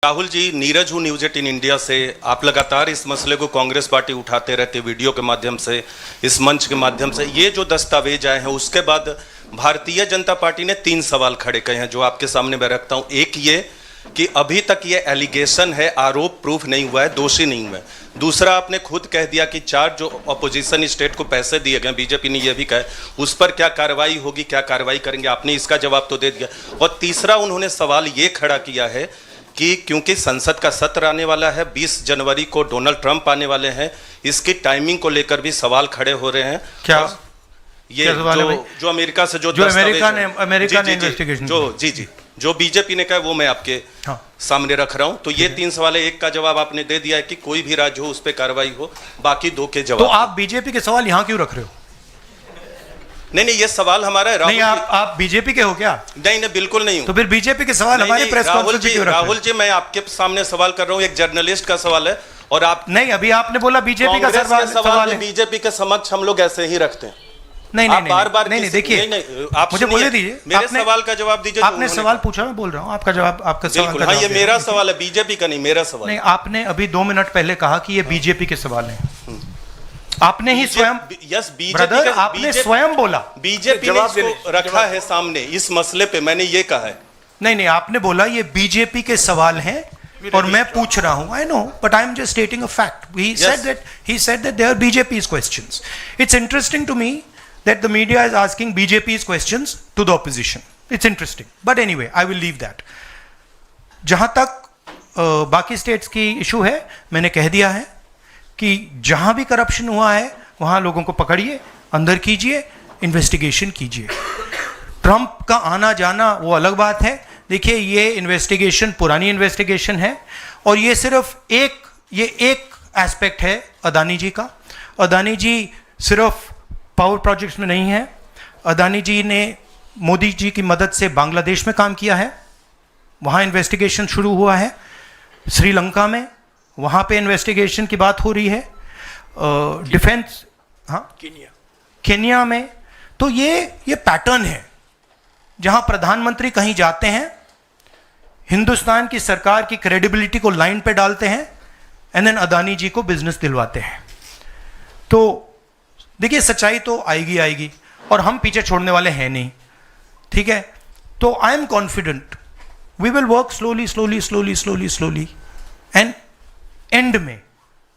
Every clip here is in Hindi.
राहुल जी, नीरज हूँ न्यूज़ 18 इंडिया से। आप लगातार इस मसले को कांग्रेस पार्टी उठाते रहते, वीडियो के माध्यम से, इस मंच के माध्यम से। ये जो दस्तावेज आए हैं उसके बाद भारतीय जनता पार्टी ने 3 सवाल खड़े किए हैं जो आपके सामने मैं रखता हूँ। एक ये कि अभी तक ये एलिगेशन है, आरोप प्रूफ नहीं हुआ है, दोषी नहीं हुआ है। दूसरा, आपने खुद कह दिया कि 4 जो अपोजिशन स्टेट को पैसे दिए गए, बीजेपी ने यह भी कहा, उस पर क्या कार्रवाई होगी, क्या कार्रवाई करेंगे, आपने इसका जवाब तो दे दिया। और तीसरा, उन्होंने सवाल ये खड़ा किया है कि क्योंकि संसद का सत्र आने वाला है, 20 जनवरी को डोनाल्ड ट्रंप आने वाले हैं, इसकी टाइमिंग को लेकर भी सवाल खड़े हो रहे हैं। क्या ये क्या जो अमेरिका से जो अमेरिका ने इन्वेस्टिगेशन जो बीजेपी ने कहा वो मैं आपके सामने रख रहा हूं। तो ये 3 सवाल है। एक का जवाब आपने दे दिया है कि कोई भी राज्य हो उस पर कार्रवाई हो, बाकी 2 के जवाब। तो आप बीजेपी के सवाल यहां क्यों रख रहे हो? नहीं, ये सवाल हमारा है। नहीं, आप बीजेपी के हो क्या? नहीं, बिल्कुल नहीं हूं। तो फिर बीजेपी के सवाल हमारे प्रेस कॉन्फ्रेंस में क्यों रख रहे हो? राहुल जी, मैं आपके सामने सवाल कर रहा हूं, एक जर्नलिस्ट का सवाल है। और आप नहीं, अभी आपने बोला बीजेपी का सवाल है। बीजेपी के समक्ष हम लोग ऐसे ही रखते हैं। नहीं, बार-बार देखिए, आप मुझे बोलने दीजिए। मेरे सवाल का जवाब दीजिए। आपने सवाल पूछा, मैं बोल रहा हूं आपका जवाब, आपका सवाल का जवाब। ये मेरा सवाल है, बीजेपी का नहीं, मेरा सवाल। नहीं, आपने अभी 2 मिनट पहले कहा कि ये बीजेपी के सवाल हैं। आपने ही स्वयं, यस, ब्रदर, आपने स्वयं बोला बीजेपी ने इसको रखा है सामने इस मसले पे, मैंने ये कहा है। नहीं, आपने बोला ये बीजेपी के सवाल हैं और मैं पूछ रहा हूं। I know, but I am just stating a fact. he said that they are BJP's questions. It's interesting to me that the media is asking BJP's questions to the opposition. It's interesting. But anyway, I will leave that. जहां तक बाकी स्टेट्स की इशू है, मैंने कह दिया है कि जहां भी करप्शन हुआ है वहां लोगों को पकड़िए, अंदर कीजिए, इन्वेस्टिगेशन कीजिए। ट्रंप का आना जाना वो अलग बात है। देखिए, ये इन्वेस्टिगेशन पुरानी इन्वेस्टिगेशन है और ये सिर्फ एक एस्पेक्ट है अदानी जी का। अदानी जी सिर्फ पावर प्रोजेक्ट्स में नहीं है। अदानी जी ने मोदी जी की मदद से बांग्लादेश में काम किया है, वहाँ इन्वेस्टिगेशन शुरू हुआ है। श्रीलंका में, वहाँ पे इन्वेस्टिगेशन की बात हो रही है। डिफेंस, हाँ, केन्या में। तो ये पैटर्न है जहाँ प्रधानमंत्री कहीं जाते हैं, हिंदुस्तान की सरकार की क्रेडिबिलिटी को लाइन पे डालते हैं, एंड देन अदानी जी को बिजनेस दिलवाते हैं। तो देखिए, सच्चाई तो आएगी और हम पीछे छोड़ने वाले हैं नहीं, ठीक है? तो I am confident we will work slowly and end में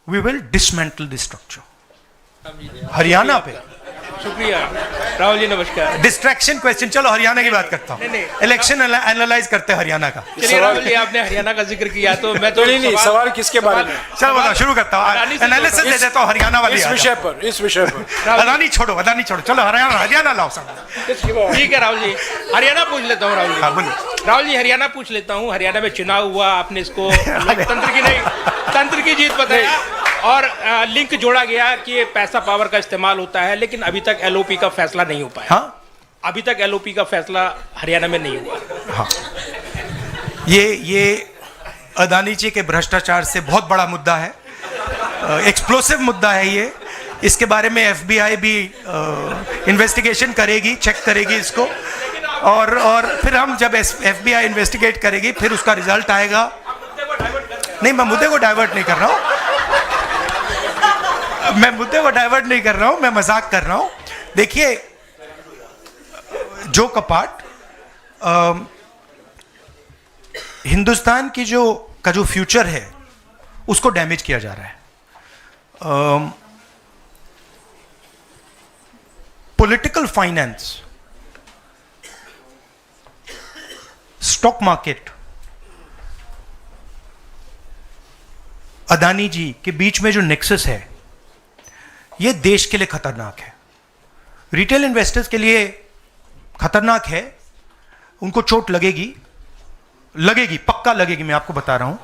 we will dismantle this structure. Haryana पे शुक्रिया राहुल जी, नमस्कार। डिस्ट्रैक्शन क्वेश्चन, चलो हरियाणा की बात करता हूँ। इलेक्शन एनालाइज करते हैं हरियाणा का। चलिए राहुल जी, आपने हरियाणा का जिक्र किया तो मैं तो नहीं, सवाल किसके बारे में? चलो बताओ, शुरू करता हूँ, एनालिसिस दे देता हूँ हरियाणा वाली। इस विषय पर अदानी छोड़ो, चलो हरियाणा लाओ सब। ठीक है राहुल जी, हरियाणा पूछ लेता हूँ। राहुल जी, हरियाणा पूछ लेता हूँ। हरियाणा में चुनाव हुआ, आपने इसको तंत्र की जीत बताया और लिंक जोड़ा गया कि पैसा पावर का इस्तेमाल होता है, लेकिन अभी तक एलओपी का फैसला नहीं हो पाया। हाँ? अभी तक एलओपी का फैसला हरियाणा में नहीं हुआ। हाँ। ये अदानी जी के भ्रष्टाचार से बहुत बड़ा मुद्दा है, एक्सप्लोसिव मुद्दा है ये। इसके बारे में एफबीआई भी इन्वेस्टिगेशन करेगी, चेक करेगी इसको, और फिर हम जब एफबीआई इन्वेस्टिगेट करेगी फिर उसका रिजल्ट आएगा। नहीं, मैं मुद्दे को डाइवर्ट नहीं कर रहा हूँ, मैं मजाक कर रहा हूं। देखिए, जो कपाट हिंदुस्तान की जो फ्यूचर है उसको डैमेज किया जा रहा है। Political finance, stock market, Adani ji के बीच में जो नेक्सस है, ये देश के लिए खतरनाक है। रिटेल इन्वेस्टर्स के लिए खतरनाक है, उनको चोट लगेगी, पक्का लगेगी, मैं आपको बता रहा हूं।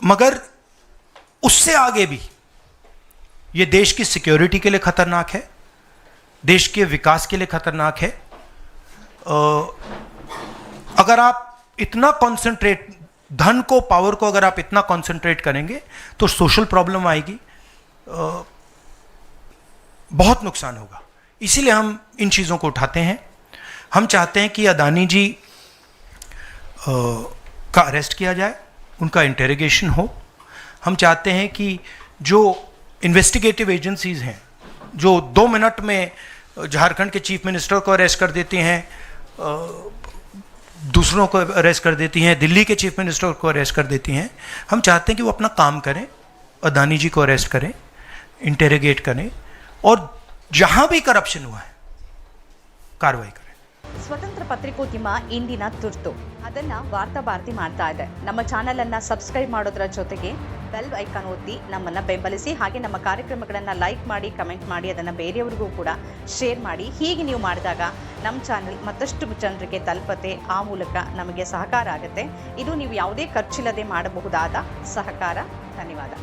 मगर उससे आगे भी ये देश की सिक्योरिटी के लिए खतरनाक है, देश के विकास के लिए खतरनाक है। अगर आप इतना कॉन्सेंट्रेट, धन को, पावर को अगर आप इतना कॉन्सेंट्रेट करेंगे तो सोशल प्रॉब्लम आएगी, बहुत नुकसान होगा। इसीलिए हम इन चीज़ों को उठाते हैं। हम चाहते हैं कि अदानी जी का अरेस्ट किया जाए, उनका इंटेरोगेशन हो। हम चाहते हैं कि जो इन्वेस्टिगेटिव एजेंसीज़ हैं जो 2 मिनट में झारखंड के चीफ मिनिस्टर को अरेस्ट कर देती हैं, दूसरों को अरेस्ट कर देती हैं, दिल्ली के चीफ मिनिस्टर को अरेस्ट कर देती हैं, हम चाहते हैं कि वो अपना काम करें, अदानी जी को अरेस्ट करें, इंटेरोगेट करें और जहाँ भी करप्शन हुआ है कार्रवाई करें। ಸ್ವತಂತ್ರ ಪತ್ರಿಕೋದ್ಯಮ ಇಂದಿನ ತುರ್ತು, ಅದನ್ನು ವಾರ್ತಾ ಭಾರತಿ ಮಾಡ್ತಾ ಇದೆ. ನಮ್ಮ ಚಾನಲನ್ನು ಸಬ್ಸ್ಕ್ರೈಬ್ ಮಾಡೋದ್ರ ಜೊತೆಗೆ ಬೆಲ್ ಐಕಾನ್ ಒತ್ತಿ ನಮ್ಮನ್ನು ಬೆಂಬಲಿಸಿ. ಹಾಗೆ ನಮ್ಮ ಕಾರ್ಯಕ್ರಮಗಳನ್ನು ಲೈಕ್ ಮಾಡಿ, ಕಮೆಂಟ್ ಮಾಡಿ, ಅದನ್ನು ಬೇರೆಯವರಿಗೂ ಕೂಡ ಶೇರ್ ಮಾಡಿ. ಹೀಗೆ ನೀವು ಮಾಡಿದಾಗ ನಮ್ಮ ಚಾನಲ್ ಮತ್ತಷ್ಟು ಜನರಿಗೆ ತಲುಪತ್ತೆ, ಆ ಮೂಲಕ ನಮಗೆ ಸಹಕಾರ ಆಗುತ್ತೆ. ಇದು ನೀವು ಯಾವುದೇ ಖರ್ಚಿಲ್ಲದೆ ಮಾಡಬಹುದಾದ ಸಹಕಾರ. ಧನ್ಯವಾದ.